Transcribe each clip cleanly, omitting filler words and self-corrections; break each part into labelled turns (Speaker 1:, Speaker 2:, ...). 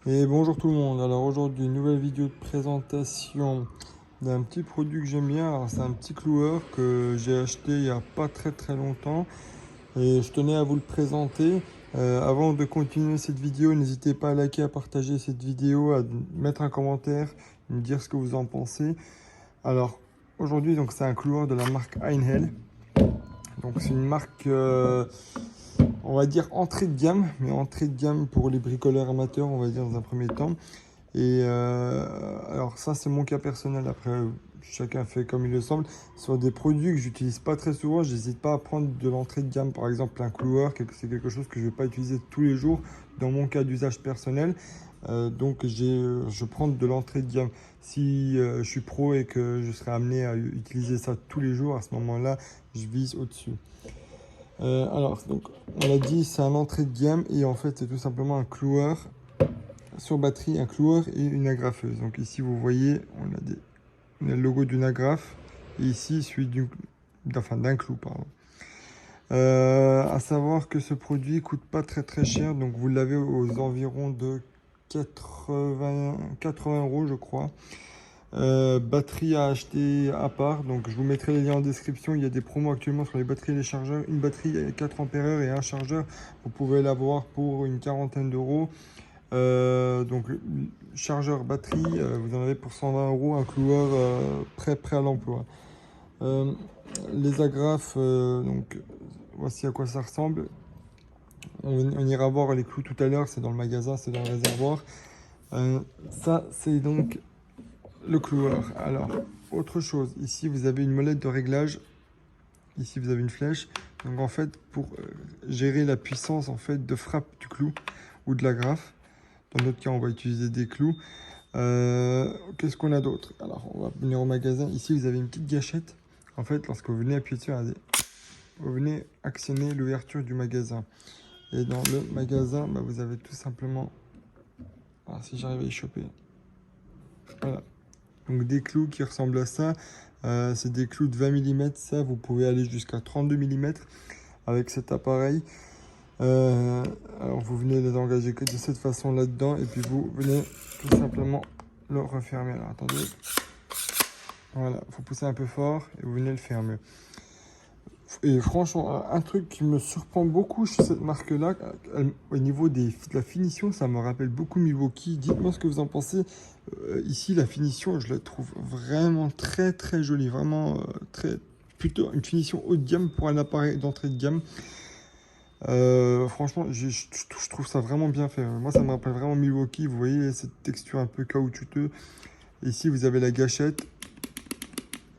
Speaker 1: Et bonjour tout le monde. Alors aujourd'hui, une nouvelle vidéo de présentation d'un petit produit que j'aime bien. Alors c'est un petit cloueur que j'ai acheté il n'y a pas très longtemps et je tenais à vous le présenter. Avant de continuer cette vidéo, n'hésitez pas à liker, à partager cette vidéo, à mettre un commentaire, me dire ce que vous en pensez. Alors aujourd'hui, donc c'est un cloueur de la marque Einhell. Donc c'est une marque on va dire entrée de gamme, mais entrée de gamme pour les bricoleurs amateurs, on va dire dans un premier temps. Et alors ça c'est mon cas personnel, après chacun fait comme il le semble. Sur des produits que j'utilise pas très souvent, j'hésite pas à prendre de l'entrée de gamme, par exemple un cloueur, c'est quelque chose que je vais pas utiliser tous les jours dans mon cas d'usage personnel. Donc je prends de l'entrée de gamme. Si je suis pro et que je serai amené à utiliser ça tous les jours, à ce moment-là, je vise au-dessus. Alors, donc, on l'a dit, c'est un entrée de gamme et en fait, c'est tout simplement un cloueur sur batterie, un cloueur et une agrafeuse. Donc ici, vous voyez, on a le logo d'une agrafe et ici, celui d'un clou, pardon. À savoir que ce produit coûte pas très cher, donc vous l'avez aux environs de 80 euros, je crois. Batterie à acheter à part, donc je vous mettrai les liens en description. Il y a des promos actuellement sur les batteries et les chargeurs. Une batterie 4 ampères et un chargeur, vous pouvez l'avoir pour une quarantaine d'euros. Donc chargeur batterie, vous en avez pour 120 euros, un cloueur prêt à l'emploi. Euh, les agrafes, donc voici à quoi ça ressemble. On ira voir les clous tout à l'heure, c'est dans le magasin, c'est dans le réservoir. Ça, c'est donc le cloueur. Alors, autre chose, ici vous avez une molette de réglage. Ici vous avez une flèche. Donc en fait, pour gérer la puissance en fait de frappe du clou ou de l'agrafe. Dans notre cas, on va utiliser des clous. Qu'est-ce qu'on a d'autre? Alors, on va venir au magasin. Ici, vous avez une petite gâchette. En fait, lorsque vous venez appuyer dessus, regardez, vous venez actionner l'ouverture du magasin. Et dans le magasin, bah, vous avez tout simplement... Alors, si j'arrive à y choper. Voilà. Donc des clous qui ressemblent à ça. C'est des clous de 20 mm. Ça, vous pouvez aller jusqu'à 32 mm avec cet appareil. Alors vous venez les engager que de cette façon là-dedans. Et puis vous venez tout simplement le refermer. Alors attendez. Voilà, il faut pousser un peu fort et vous venez le fermer. Et franchement, un truc qui me surprend beaucoup chez cette marque-là, au niveau de la finition, ça me rappelle beaucoup Milwaukee. Dites-moi ce que vous en pensez. Ici, la finition, je la trouve vraiment très jolie. Vraiment plutôt une finition haut de gamme pour un appareil d'entrée de gamme. Franchement, je trouve ça vraiment bien fait. Moi, ça me rappelle vraiment Milwaukee. Vous voyez cette texture un peu caoutchouteux. Ici, vous avez la gâchette.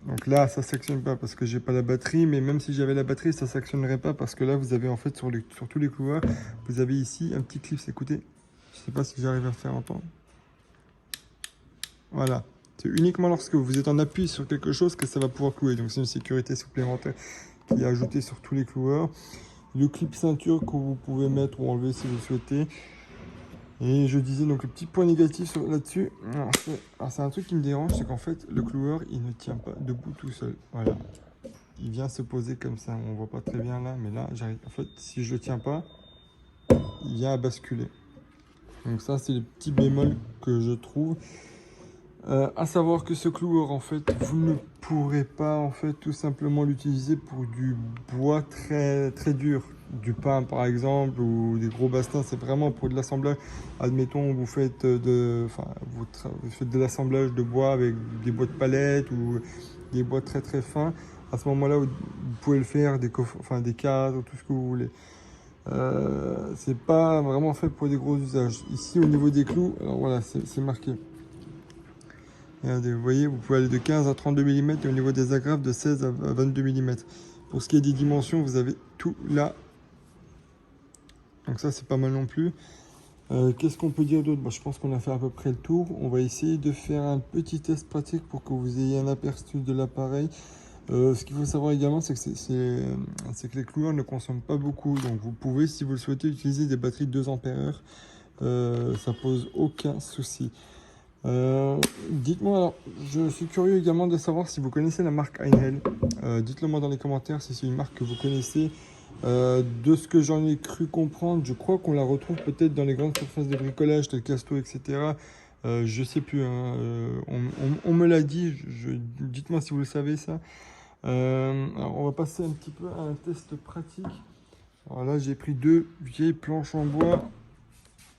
Speaker 1: Donc là, ça s'actionne pas parce que j'ai pas la batterie, mais même si j'avais la batterie, ça s'actionnerait pas parce que là, vous avez en fait sur tous les cloueurs, vous avez ici un petit clip. Écoutez, je sais pas si j'arrive à faire entendre. Voilà, c'est uniquement lorsque vous êtes en appui sur quelque chose que ça va pouvoir clouer. Donc c'est une sécurité supplémentaire qui est ajoutée sur tous les cloueurs. Le clip ceinture que vous pouvez mettre ou enlever si vous le souhaitez. Et je disais donc le petit point négatif là-dessus, alors c'est un truc qui me dérange, c'est qu'en fait le cloueur il ne tient pas debout tout seul. Voilà, il vient se poser comme ça, on voit pas très bien là, mais là j'arrive. En fait, si je le tiens pas, il vient à basculer. Donc ça c'est le petit bémol que je trouve. À savoir que ce cloueur en fait, vous ne pourrez pas en fait tout simplement l'utiliser pour du bois très dur, du pain par exemple ou des gros bastins. C'est vraiment pour de l'assemblage. Admettons vous faites vous faites de l'assemblage de bois avec des bois de palette ou des bois très fins. À ce moment-là, vous pouvez le faire, des coffres, enfin des cadres, tout ce que vous voulez. C'est pas vraiment fait pour des gros usages. Ici au niveau des clous, alors voilà, c'est marqué. Regardez, vous voyez, vous pouvez aller de 15 à 32 mm et au niveau des agrafes de 16 à 22 mm. Pour ce qui est des dimensions, vous avez tout là. Donc ça, c'est pas mal non plus. Qu'est-ce qu'on peut dire d'autre? Je pense qu'on a fait à peu près le tour. On va essayer de faire un petit test pratique pour que vous ayez un aperçu de l'appareil. Ce qu'il faut savoir également, c'est que les cloueurs ne consomment pas beaucoup. Donc vous pouvez, si vous le souhaitez, utiliser des batteries de 2 ampères. Ça pose aucun souci. Dites-moi alors, je suis curieux également de savoir si vous connaissez la marque Einhell. Dites-le moi dans les commentaires si c'est une marque que vous connaissez. De ce que j'en ai cru comprendre, je crois qu'on la retrouve peut-être dans les grandes surfaces de bricolage telles Casto, etc. Je sais plus, hein, on me l'a dit, dites-moi si vous le savez ça. Alors on va passer un petit peu à un test pratique. Alors là j'ai pris 2 vieilles planches en bois,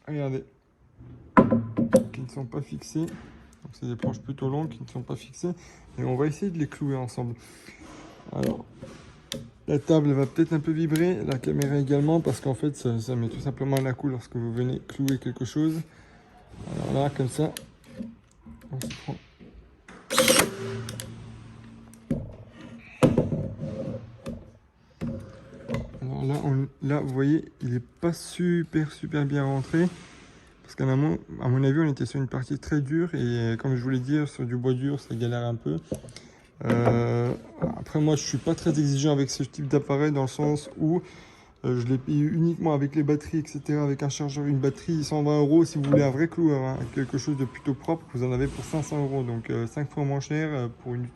Speaker 1: regardez, qui ne sont pas fixées. Donc c'est des planches plutôt longues qui ne sont pas fixées. Et on va essayer de les clouer ensemble. Alors, la table va peut-être un peu vibrer, la caméra également, parce qu'en fait ça met tout simplement un coup lorsque vous venez clouer quelque chose. Alors là, comme ça, on se prend. Alors là, vous voyez, il n'est pas super bien rentré. Parce qu'à mon avis, on était sur une partie très dure. Et comme je voulais dire, sur du bois dur, ça galère un peu. Après, moi, je suis pas très exigeant avec ce type d'appareil, dans le sens où je l'ai payé uniquement avec les batteries, etc. Avec un chargeur, une batterie, 120 €. Si vous voulez un vrai cloueur, hein, quelque chose de plutôt propre, vous en avez pour 500 €. Donc 5 fois moins cher pour une...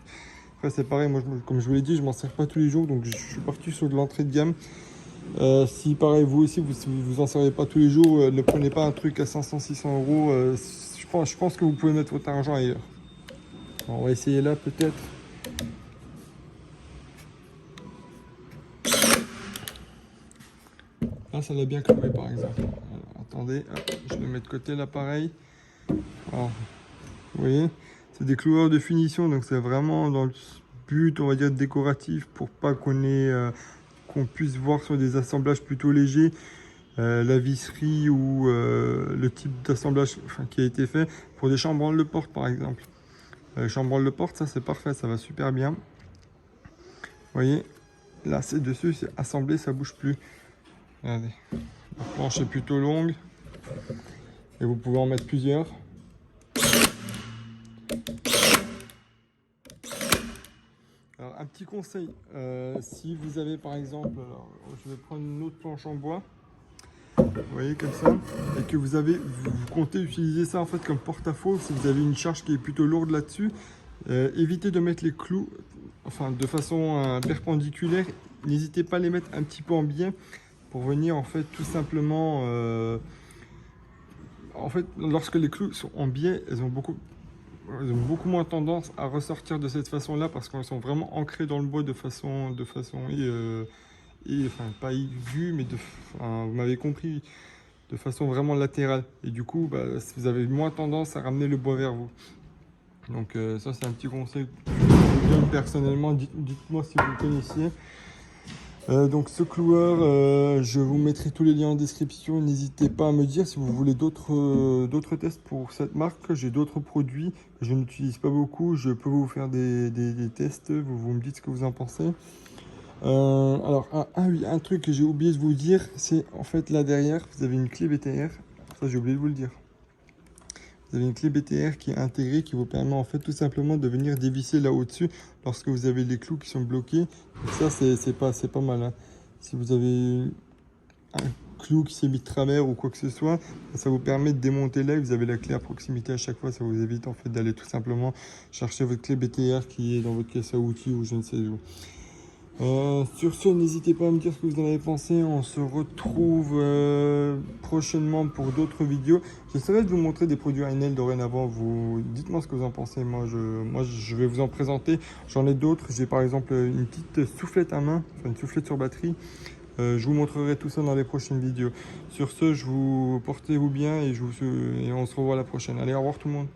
Speaker 1: Après, c'est pareil, moi, comme je vous l'ai dit, je m'en sers pas tous les jours. Donc je suis parti sur de l'entrée de gamme. Si pareil, vous aussi, vous en servez pas tous les jours, ne prenez pas un truc à 500-600 €. Je pense que vous pouvez mettre votre argent ailleurs. Alors, on va essayer là peut-être. Là, ça l'a bien cloué par exemple. Alors, attendez, hop, je le mets de côté l'appareil. Vous voyez, c'est des cloueurs de finition, donc c'est vraiment dans le but, on va dire, décoratif, pour pas qu'on puisse voir sur des assemblages plutôt légers la visserie ou le type d'assemblage qui a été fait pour des chambranles de porte par exemple. Chambranles de porte, ça c'est parfait, ça va super bien. Vous voyez, là c'est dessus, c'est assemblé, ça bouge plus. Regardez, la planche est plutôt longue et vous pouvez en mettre plusieurs. Alors un petit conseil, si vous avez par exemple, alors, je vais prendre une autre planche en bois, vous voyez comme ça, et que vous comptez utiliser ça en fait comme porte-à-faux, si vous avez une charge qui est plutôt lourde là-dessus, évitez de mettre les clous, enfin de façon perpendiculaire, n'hésitez pas à les mettre un petit peu en biais pour venir en fait tout simplement, en fait lorsque les clous sont en biais, elles ont beaucoup moins tendance à ressortir de cette façon-là parce qu'elles sont vraiment ancrées dans le bois de façon enfin pas aiguë, mais vous m'avez compris, de façon vraiment latérale. Et du coup, vous avez moins tendance à ramener le bois vers vous. Donc ça, c'est un petit conseil que je vous donne personnellement. Dites-moi si vous le connaissiez. Donc ce cloueur, je vous mettrai tous les liens en description. N'hésitez pas à me dire si vous voulez d'autres tests pour cette marque. J'ai d'autres produits que je n'utilise pas beaucoup. Je peux vous faire des tests. Vous me dites ce que vous en pensez. Alors, oui, un truc que j'ai oublié de vous dire, c'est en fait là derrière, vous avez une clé BTR. Ça, j'ai oublié de vous le dire. Vous avez une clé BTR qui est intégrée, qui vous permet en fait tout simplement de venir dévisser là au-dessus lorsque vous avez les clous qui sont bloqués. Donc ça, c'est pas mal, hein. Si vous avez un clou qui s'est mis de travers ou quoi que ce soit, ça vous permet de démonter là et vous avez la clé à proximité à chaque fois. Ça vous évite en fait d'aller tout simplement chercher votre clé BTR qui est dans votre caisse à outils ou je ne sais où. Sur ce, n'hésitez pas à me dire ce que vous en avez pensé. On se retrouve prochainement pour d'autres vidéos. J'essaierai de vous montrer des produits Enel dorénavant. Dites-moi ce que vous en pensez. Moi, je vais vous en présenter. J'en ai d'autres. J'ai par exemple une petite soufflette à main, enfin une soufflette sur batterie. Je vous montrerai tout ça dans les prochaines vidéos. Sur ce, portez-vous bien et on se revoit à la prochaine. Allez, au revoir tout le monde.